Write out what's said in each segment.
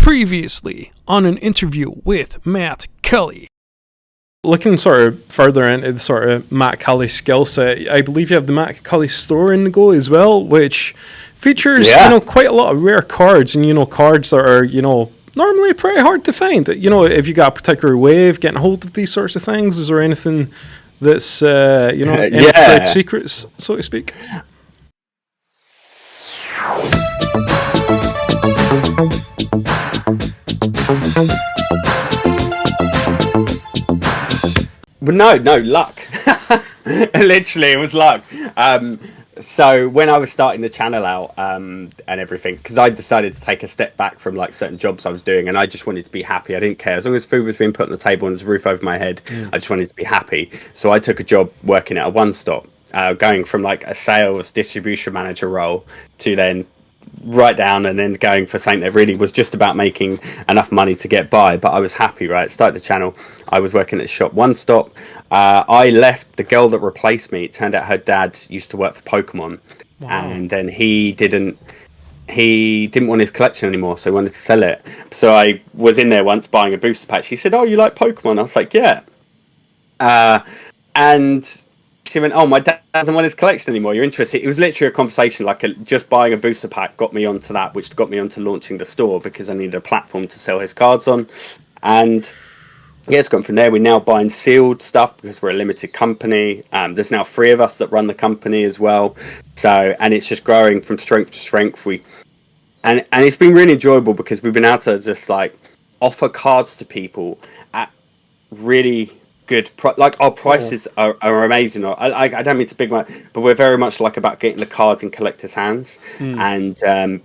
Previously on an interview with Matt Culli. Looking sort of further into the sort of Matt Culli's skill set, I believe you have the Matt Culli store in the go as well, which features quite a lot of rare cards and cards that are normally pretty hard to find. If you got a particular way of getting hold of these sorts of things, is there anything that's any trade secrets, so to speak? Well, no, luck. Literally, it was luck. So when I was starting the channel out and everything, because I decided to take a step back from like certain jobs I was doing, and I just wanted to be happy. I didn't care as long as food was being put on the table and there's a roof over my head. I just wanted to be happy. So I took a job working at a one-stop, going from like a sales distribution manager role to then right down and then going for something that really was just about making enough money to get by, but I was happy. Right, started the channel, I was working at shop one stop. I left. The girl that replaced me, it turned out her dad used to work for Pokemon. Wow. And then he didn't want his collection anymore, so he wanted to sell it. So I was in there once buying a booster pack. She said, "Oh, you like Pokemon?" I was like, "Yeah." And she went, "Oh, my dad doesn't want his collection anymore. You're interested?" It was literally a conversation, like just buying a booster pack got me onto that, which got me onto launching the store because I needed a platform to sell his cards on. And yeah, it's gone from there. We're now buying sealed stuff because we're a limited company. There's now 3 of us that run the company as well. So, and it's just growing from strength to strength. And it's been really enjoyable because we've been able to just like offer cards to people at really good like our prices are amazing. I don't mean to big one, but we're very much like about getting the cards in collectors' hands, and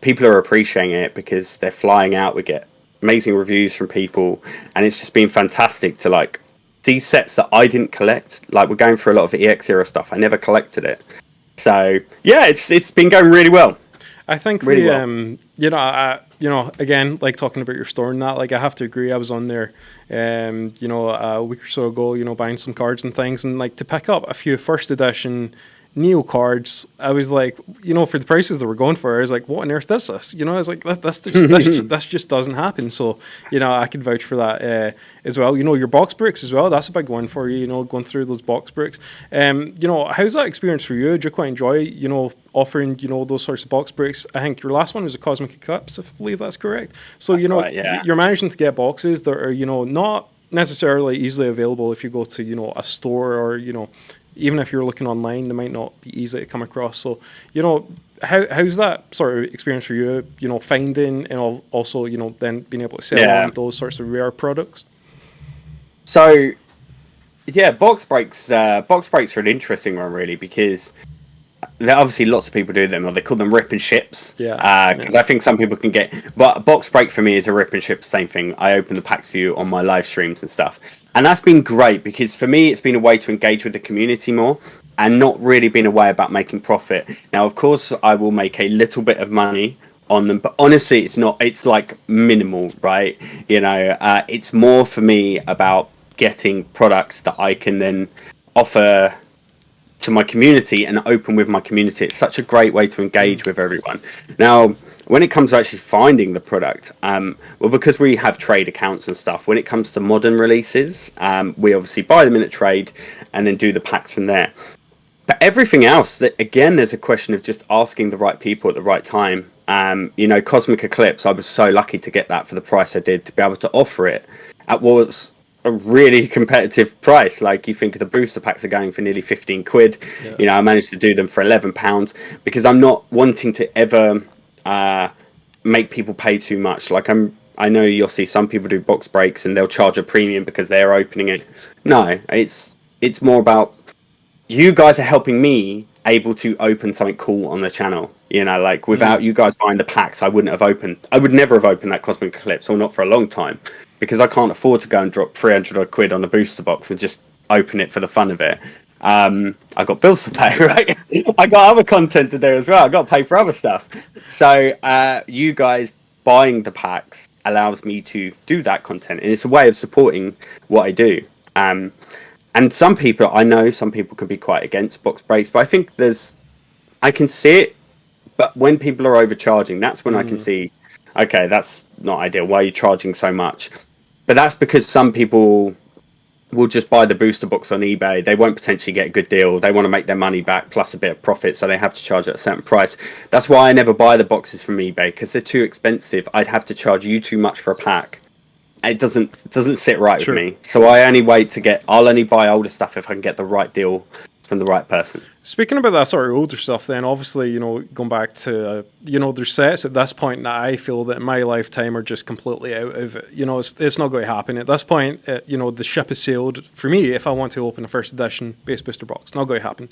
people are appreciating it because they're flying out. We get amazing reviews from people, and it's just been fantastic to like see sets that I didn't collect. Like we're going through a lot of EX era stuff. I never collected it, so yeah, it's been going really well. I think really again, like talking about your store and that, like I have to agree. I was on there, a week or so ago, buying some cards and things, and like to pick up a few first edition Neo cards, I was like, for the prices that we're going for, I was like, what on earth is this? I was like, that just doesn't happen. So, I can vouch for that as well. Your box bricks as well, that's a big one for you, going through those box bricks. How's that experience for you? Do you quite enjoy, offering, those sorts of box bricks? I think your last one was a Cosmic Eclipse, if I believe that's correct. So, right, yeah. You're managing to get boxes that are, not necessarily easily available if you go to, a store or, even if you're looking online, they might not be easy to come across. So, how's that sort of experience for you, finding and also, then being able to sell on those sorts of rare products? So, yeah, box breaks are an interesting one, really, because there are obviously lots of people do them, or they call them rip and ships. Because I think some people can get, but a box break for me is a rip and ship, same thing. I open the packs for you on my live streams and stuff. And that's been great because for me, it's been a way to engage with the community more and not really been a way about making profit. Now, of course, I will make a little bit of money on them, but honestly, it's like minimal, right? It's more for me about getting products that I can then offer to my community and open with my community. It's such a great way to engage with everyone. Now, when it comes to actually finding the product, because we have trade accounts and stuff, when it comes to modern releases, we obviously buy them in a trade and then do the packs from there. But everything else, there's a question of just asking the right people at the right time. Cosmic Eclipse, I was so lucky to get that for the price I did, to be able to offer it at what's a really competitive price. Like, you think the booster packs are going for nearly 15 quid. Yeah. I managed to do them for £11 because I'm not wanting to ever make people pay too much. Like, I know you'll see some people do box breaks and they'll charge a premium because they're opening it. No, it's more about you guys are helping me able to open something cool on the channel. Like without you guys buying the packs, I would never have opened that Cosmic Eclipse, or not for a long time, because I can't afford to go and drop 300 odd quid on a booster box and just open it for the fun of it. I got bills to pay, right? I got other content to do as well. I got to pay for other stuff. So you guys buying the packs allows me to do that content, and it's a way of supporting what I do. And some people can be quite against box breaks, but I think I can see it. But when people are overcharging, that's when I can see Okay, that's not ideal. Why are you charging so much? But that's because some people will just buy the booster box on eBay. They won't potentially get a good deal. They want to make their money back plus a bit of profit, so they have to charge at a certain price. That's why I never buy the boxes from eBay, because they're too expensive. I'd have to charge you too much for a pack. It doesn't sit right with me. So I only I'll only buy older stuff if I can get the right deal from the right person. Speaking about that sort of older stuff, then obviously, going back to, there's sets at this point that I feel that in my lifetime are just completely out of it. It's not going to happen. At this point, the ship has sailed for me if I want to open a first edition base booster box. Not going to happen.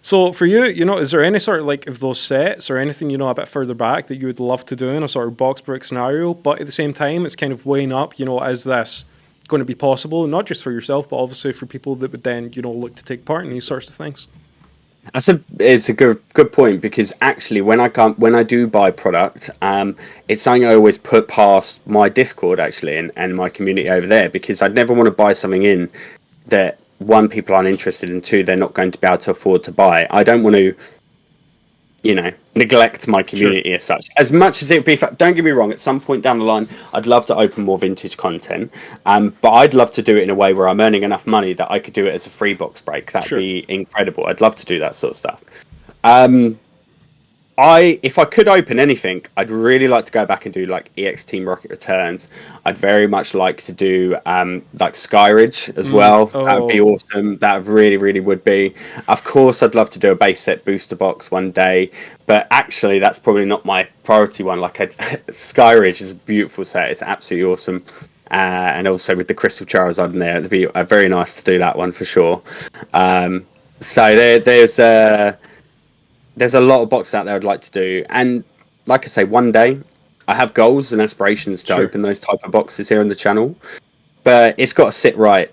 So for you, is there any sort of of those sets or anything, a bit further back that you would love to do in a sort of box break scenario? But at the same time, it's kind of weighing up, is this going to be possible, not just for yourself, but obviously for people that would then, look to take part in these sorts of things? It's a good point, because actually when I do buy product, it's something I always put past my Discord actually and my community over there, because I'd never want to buy something in that, one, people aren't interested in, two, they're not going to be able to afford to buy. I don't want to, neglect my community as such. As much as it would be, don't get me wrong, at some point down the line, I'd love to open more vintage content, but I'd love to do it in a way where I'm earning enough money that I could do it as a free box break. That'd be incredible. I'd love to do that sort of stuff. If I could open anything, I'd really like to go back and do like EX Team Rocket Returns. I'd very much like to do like Skyridge as well. That would be awesome. That really, really would be. Of course, I'd love to do a base set booster box one day, but actually, that's probably not my priority one. Skyridge is a beautiful set. It's absolutely awesome. And also with the Crystal Charizard in there, it'd be very nice to do that one for sure. So there's a lot of boxes out there I'd like to do, and like I say, one day I have goals and aspirations to open those type of boxes here on the channel, but it's got to sit right,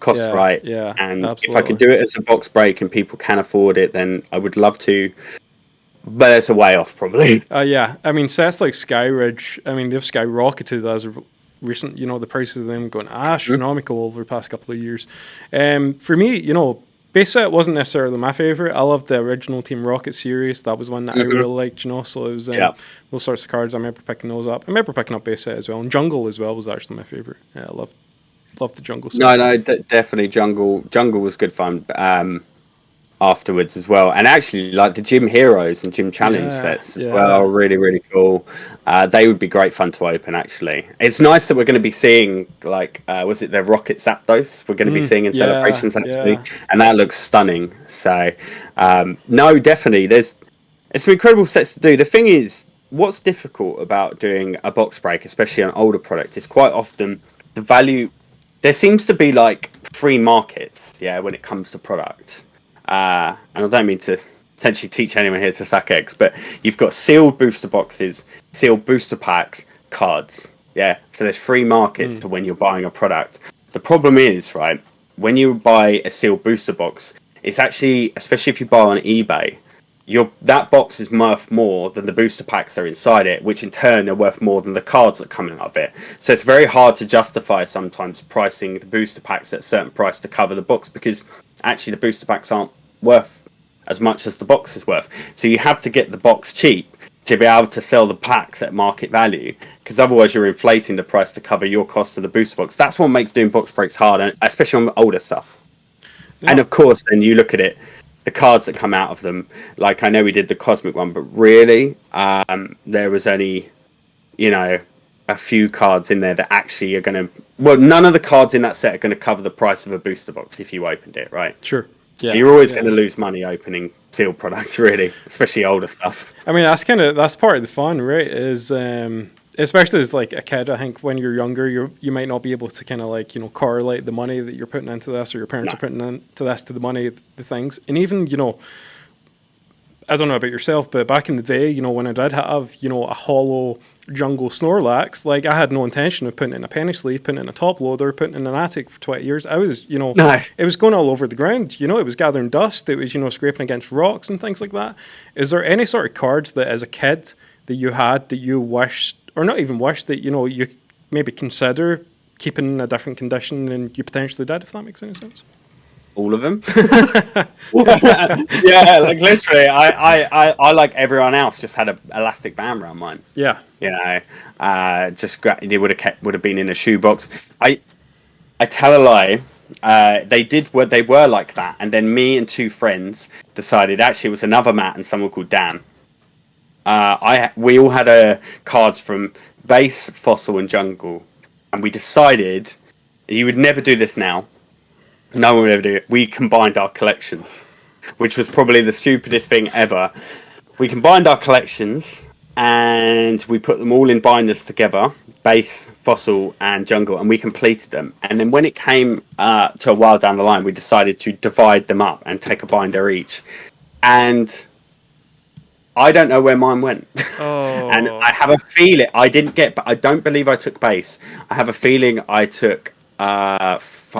cost right, and absolutely. If I can do it as a box break and people can afford it, then I would love to, but it's a way off probably. I mean, sets like Skyridge, I mean, they've skyrocketed as of recent, the prices of them going astronomical over the past couple of years. For me, base set wasn't necessarily my favorite. I loved the original Team Rocket series. That was one that I really liked, so it was those sorts of cards. I remember picking those up. I remember picking up base set as well, and Jungle as well was actually my favorite. Yeah, I loved the Jungle set. No, definitely Jungle was good fun. Afterwards as well, and actually like the Gym Heroes and Gym Challenge sets as well, really, really cool. They would be great fun to open. Actually, it's nice that we're going to be seeing was it the Rocket Zapdos we're going to be seeing in celebrations actually, and that looks stunning. So no, definitely there's some incredible sets to do. The thing is, what's difficult about doing a box break, especially on older product, is quite often the value. There seems to be like free markets when it comes to product. And I don't mean to potentially teach anyone here to suck eggs, but you've got sealed booster boxes, sealed booster packs, cards. So there's free markets to when you're buying a product. The problem is, right, when you buy a sealed booster box, it's actually, especially if you buy on eBay, that box is worth more than the booster packs that are inside it, which in turn are worth more than the cards that come out of it. So it's very hard to justify sometimes pricing the booster packs at a certain price to cover the box, because actually the booster packs aren't worth as much as the box is worth. So you have to get the box cheap to be able to sell the packs at market value, because otherwise you're inflating the price to cover your cost of the booster box. That's what makes doing box breaks hard, especially on older stuff. And of course, then you look at it, the cards that come out of them, like I know we did the Cosmic one, but really there was only a few cards in there that actually are going to, none of the cards in that set are going to cover the price of a booster box if you opened it, right? Sure. So you're always going to lose money opening sealed products, really, especially older stuff. I mean, that's part of the fun, right? Is especially as like a kid, I think when you're younger, you might not be able to kind of correlate the money that you're putting into this, or your parents are putting into this, to the money, the things, and even I don't know about yourself, but back in the day, when I did have, a hollow jungle Snorlax, like I had no intention of putting it in a penny sleeve, putting it in a top loader, putting it in an attic for 20 years. I was, it was going all over the ground, it was gathering dust, it was, scraping against rocks and things like that. Is there any sort of cards that as a kid that you had that you wished, or not even wished, that, you maybe consider keeping in a different condition than you potentially did, if that makes any sense? All of them. Yeah, like literally, I like everyone else just had an elastic band around mine. Yeah. You know, it would have been in a shoebox. I tell a lie. They were like that, and then me and two friends decided actually it was another Matt and someone called Dan. We all had cards from base, fossil, and jungle, and we decided you would never do this now. No one would ever do it. We combined our collections, which was probably the stupidest thing ever. We combined our collections and we put them all in binders together, base, fossil, and jungle, and we completed them. And then when it came to a while down the line, we decided to divide them up and take a binder each. And I don't know where mine went. Oh. And I have a feeling I didn't get, but I don't believe I took base. I have a feeling I took. I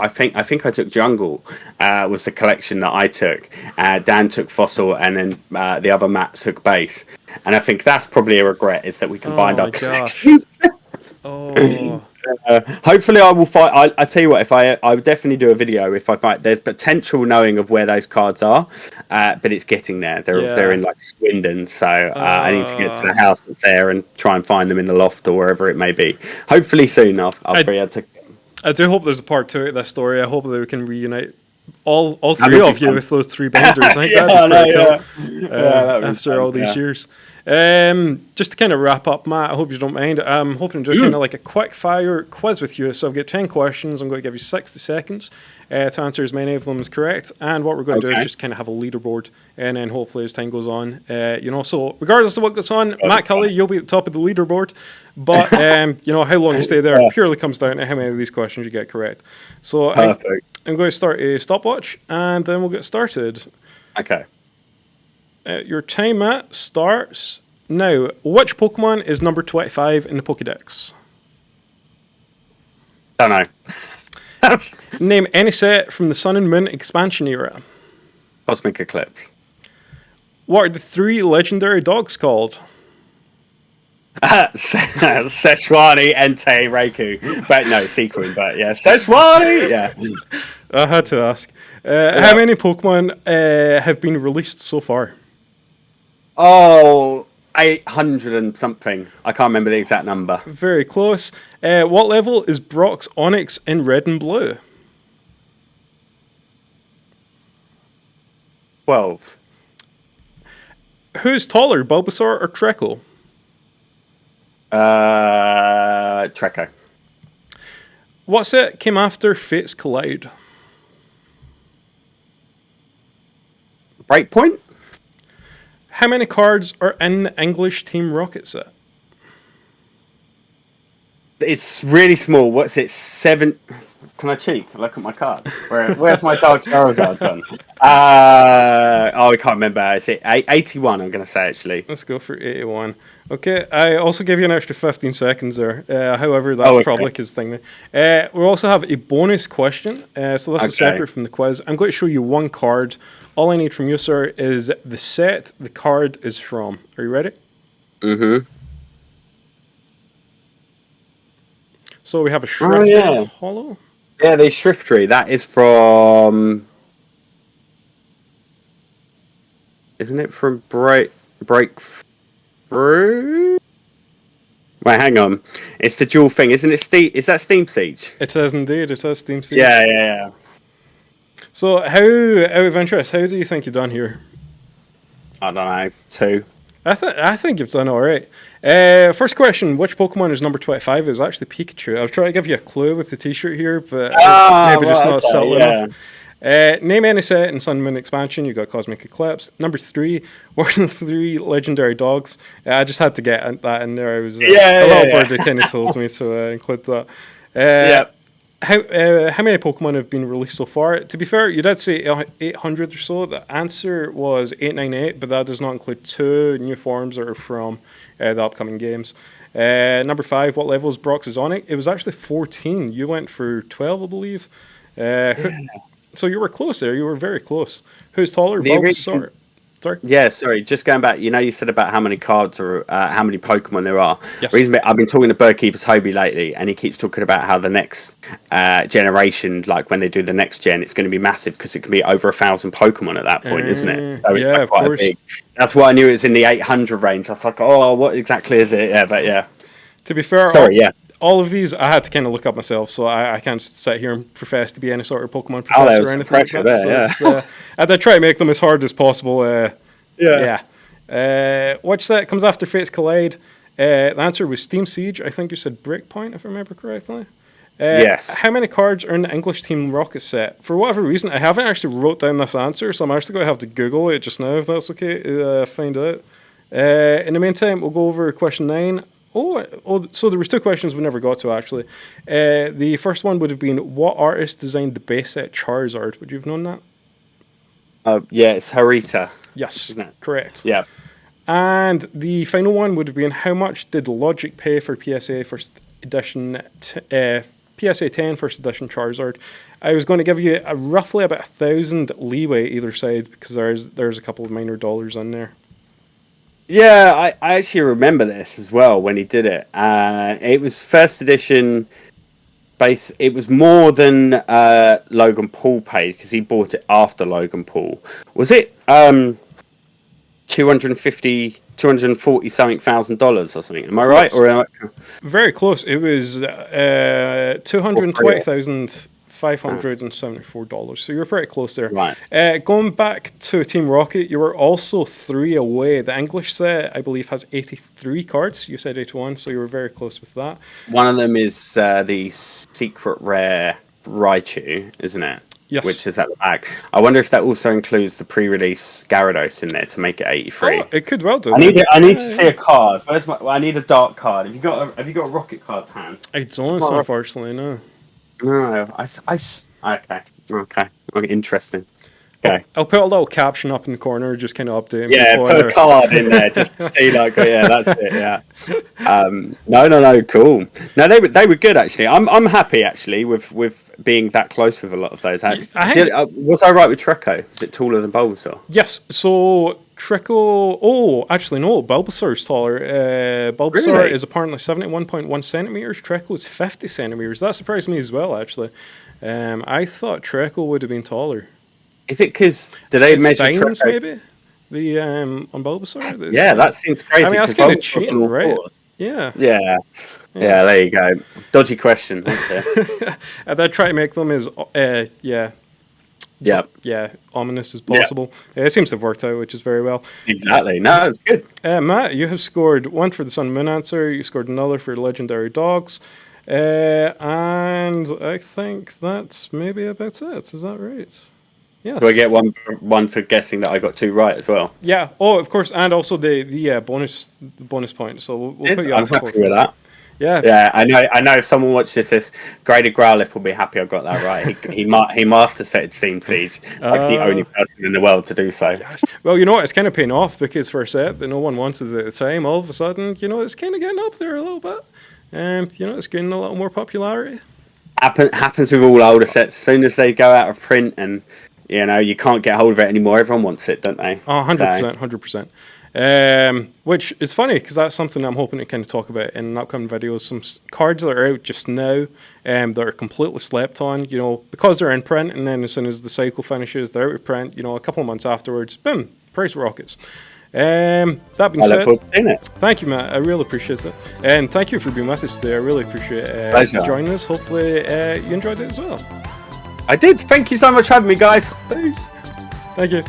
think I took jungle. Was the collection that I took. Dan took fossil, and then the other Matt took base. And I think that's probably a regret is that we combined our collections. Oh. Hopefully I will find. I tell you what, if I would definitely do a video if I find there's potential knowing of where those cards are, but it's getting there. They're in like Swindon, so I need to get to the house that's there and try and find them in the loft or wherever it may be. Hopefully soon I'll be able to. I do hope there's a part 2 of this story. I hope that we can reunite all three of you with those 3 binders. I think that'd be pretty cool. After all these years. Just to kind of wrap up, Matt, I hope you don't mind. I'm hoping to do kind of like a quick fire quiz with you. So I've got 10 questions. I'm going to give you 60 seconds to answer as many of them as correct. And what we're going to do is just kind of have a leaderboard. And then hopefully as time goes on, so regardless of what goes on, Matt Culli, you'll be at the top of the leaderboard. But, how long you stay there purely comes down to how many of these questions you get correct. So I'm going to start a stopwatch and then we'll get started. Okay. Your time, Matt, starts now. Which Pokemon is number 25 in the Pokedex? Don't know. Name any set from the Sun and Moon expansion era. Cosmic Eclipse. What are the 3 legendary dogs called? Seshwani, Entei, Reiku. But no, Sequin, but yeah. Seshwani! Yeah. I had to ask. How many Pokemon have been released so far? Oh, 800 and something. I can't remember the exact number. Very close. What level is Brock's Onix in red and blue? 12. Who's taller, Bulbasaur or Treecko? Treecko. What set came after Fates Collide? Breakpoint? How many cards are in the English Team Rocket set? It's really small. What's it? 7. Can I cheat? Look at my card. Where's my Dark Charizard gone? I can't remember. Is it 81? I'm going to say actually. Let's go for 81. Okay, I also give you an extra 15 seconds there. However, that's probably his thing. We also have a bonus question. So this is separate from the quiz. I'm going to show you one card. All I need from you, sir, is the set the card is from. Are you ready? Mm-hmm. So we have a Shrifty Hollow. Yeah, the Shriftree. That is from... Isn't it from Breakthrough? Wait, hang on. It's the dual thing, isn't it? Is that Steam Siege? It is indeed. It is Steam Siege. Yeah. So, out of interest, how do you think you've done here? I don't know. 2. I think you've done all right. First question: which Pokemon is number 25? It was actually Pikachu. I was trying to give you a clue with the T-shirt here, but maybe just not subtle enough. Name any set in Sun and Moon expansion. You got Cosmic Eclipse. Number 3. What are the 3 legendary dogs? I just had to get that in there. I was a little bird that kind of told me, so include that. How many Pokemon have been released so far? To be fair, you did say 800 or so. The answer was 898, but that does not include 2 new forms that are from the upcoming games. Number 5, what level is Brock's Onyx? It was actually 14. You went for 12, I believe. So you were close there. You were very close. Who's taller, Bulbasaur? Sorry? Yeah, sorry. Just going back, you said about how many cards or how many Pokemon there are. Yes. I've been talking to Birdkeeper's Hobie lately, and he keeps talking about how the next generation, like when they do the next gen, it's going to be massive because it can be over 1,000 Pokemon at that point, isn't it? So it's yeah, like quite a big. That's why I knew it was in the 800 range. I was like, oh, what exactly is it? Yeah, but yeah. To be fair, sorry, all of these I had to kind of look up myself, so I can't sit here and profess to be any sort of Pokemon professor or anything like that. There, I did try to make them as hard as possible. Which set comes after Fates Collide? The answer was Steam Siege. I think you said Breakpoint, if I remember correctly. Yes. How many cards are in the English Team Rocket set? For whatever reason, I haven't actually wrote down this answer, so I'm actually going to have to Google it just now, if that's okay, find out. In the meantime, we'll go over question 9. So there was 2 questions we never got to, actually. The first one would have been, what artist designed the base set Charizard? Would you have known that? Yeah, it's Harita. Yes, correct. Yeah. And the final one would have been, how much did Logic pay for PSA First Edition, PSA 10 First Edition Charizard? I was going to give you roughly about 1,000 leeway either side, because there's a couple of minor dollars in there. Yeah, I actually remember this as well when he did it. It was first edition base. It was more than Logan Paul paid because he bought it after Logan Paul. Was it 240 something $1,000 or something? Am I right? Or very close. It was $220,574. So you were pretty close there. Right. Going back to Team Rocket, you were also 3 away. The English set, I believe, has 83 cards. You said 81, so you were very close with that. One of them is the secret rare Raichu, isn't it? Yes. Which is at the back. I wonder if that also includes the pre-release Gyarados in there to make it 83. Oh, it could well do. I need to see a card. I need a dark card. Have you got a rocket card to hand? I don't, unfortunately, no. No, okay. Interesting. Okay. I'll put a little caption up in the corner, just kind of updating. Yeah, put a card in there, just to see that's it. Yeah. No, cool. No, they were good actually. I'm happy actually with being that close with a lot of those. Was I right with Treecko? Is it taller than Bulbasaur? Yes. So Treecko. Oh, actually no. Bulbasaur's taller. Bulbasaur Really? is apparently 71.1 centimeters. Treecko is 50 centimeters. That surprised me as well. Actually, I thought Treecko would have been taller. Is it because did they measure Treecko? Maybe the on Bulbasaur. That seems crazy. I mean, that's kind of cheating, right? Yeah. There you go. Dodgy question. I did try to make them as ominous as possible. Yeah. It seems to have worked out, which is very well. Exactly. No, it's good. Matt, you have scored 1 for the Sun and Moon answer. You scored another for Legendary Dogs. And I think that's maybe about it. Is that right? Yes. Do I get one for guessing that I got 2 right as well? Yeah. Oh, of course, and also the bonus point. So we'll put you on. I'm happy with that. Yeah. Yeah, I know. If someone watches this, Graded Growlithe will be happy I got that right. He master set Steam Siege, like the only person in the world to do so. Gosh. Well, you know what? It's kind of paying off because for a set that no one wants at the time, all of a sudden, it's kind of getting up there a little bit. It's getting a little more popularity. Happens with all older sets. As soon as they go out of print and you can't get hold of it anymore, everyone wants it, don't they? Oh, 100%. Which is funny because that's something I'm hoping to kind of talk about in upcoming videos. Some cards that are out just now that are completely slept on, because they're in print, and then as soon as the cycle finishes, they're out of print, a couple of months afterwards, boom, price rockets. That being said, thank you, Matt. I really appreciate it. And thank you for being with us today. I really appreciate you joining us. Hopefully you enjoyed it as well. I did. Thank you so much for having me, guys. Peace. Thank you.